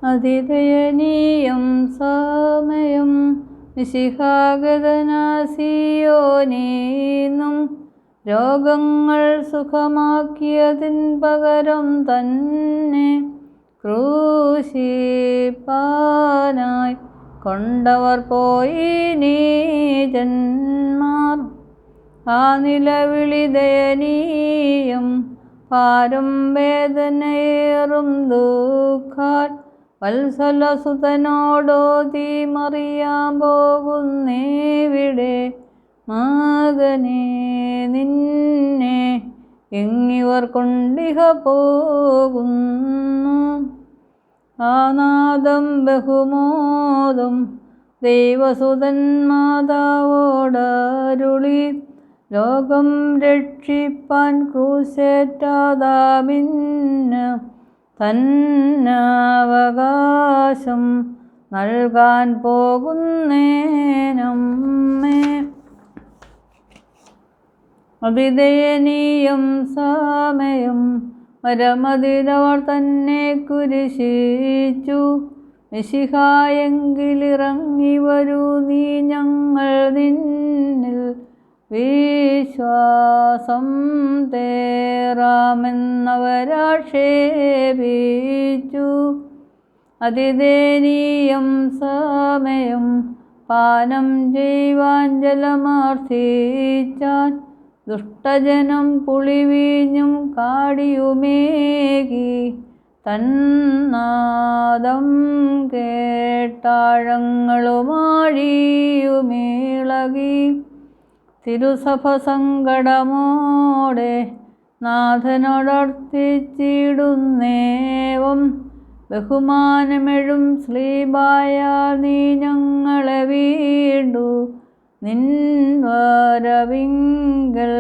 അതിദയനീയം സമയം മിശിഹാഗതനാസിയോനീന്നും രോഗങ്ങൾ സുഖമാക്കിയതിൻ പകരം തന്നെ ക്രൂശിപ്പാനായി കൊണ്ടവർ പോയി നീചന്മാർ. ആ നിലവിളി ദയനീയം ഭാരം വേദനയേറും ദുഃഖാൽ വത്സലസുതനോടോതി മറിയാൻ പോകുന്നേവിടെ മകനേ നിന്നെ എങ്ങിവർ കൊണ്ടിഹ പോകുന്നു. ആനാദം ബഹുമോദം ദൈവസുതൻ മാതാവോടരുളി ലോകം രക്ഷിപ്പാൻ ക്രൂശേറ്റാദാമിന് തന്നവകാശം നൽകാൻ പോകുന്നേനമ്മേ. അതിദയനീയം സമയം മരമതിലവർ തന്നെ കുരിശിച്ചു. മിശിഹായെങ്കിലിറങ്ങി വരൂ നീ, ഞങ്ങൾ നിന്നിൽ വിശ്വാസം തേറാമെന്നവരാക്ഷേപിച്ചു. അതിദയനീയം സമയം പാനം ചെയ്യുവാൻ ജലമാർത്ഥിച്ചാൻ ദുഷ്ടജനം പുളിവീഞ്ഞും കാടിയുമേകി തന്നാദം കേട്ടാഴങ്ങളുമാഴിയുമിളകി. തിരുസഭ സങ്കടമോടെ നാഥനോടർത്ഥിച്ചിടുന്നേവം ബഹുമാനമെഴും ശ്ലീബായാൽ നീ ഞങ്ങളെ വീണ്ടു നിൻവരവിങ്കൽ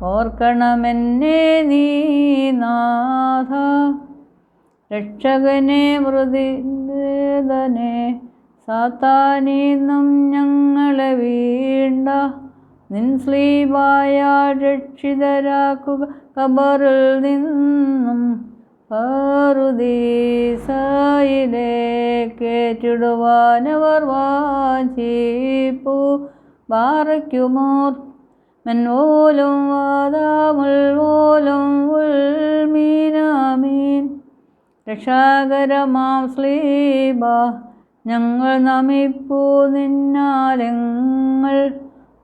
ഓർക്കണമെന്നെ നീ നാഥ. രക്ഷകനെ മൃതിവേദനെ സാത്താനീന്നും ഞങ്ങളെ വീണ്ട നിൻ ശ്ലീബായാൽ രക്ഷിതരാക്കുക. ഖബറിൽ നിന്നും പറുദീസയിലേക്കേറ്റിടുവാനവർ വാഞ്ചിപ്പു. ബാറയ്ക്കുമോർ മെൻവോലും വാദാമുൽവോലും ഉൽമീനാമീൻ. രക്ഷാകരമാം ശ്ലീബ ഞങ്ങൾ നമിപ്പൂ നിന്നാലെങ്ങൾ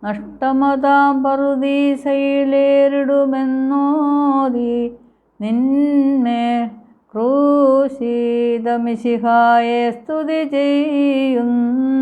നഷ്ടമതാം പറുദീസയിലേറിടുമെന്നോതി നിന്മേൽ ക്രൂശിത മിശിഹായെ സ്തുതി ചെയ്യുന്നു.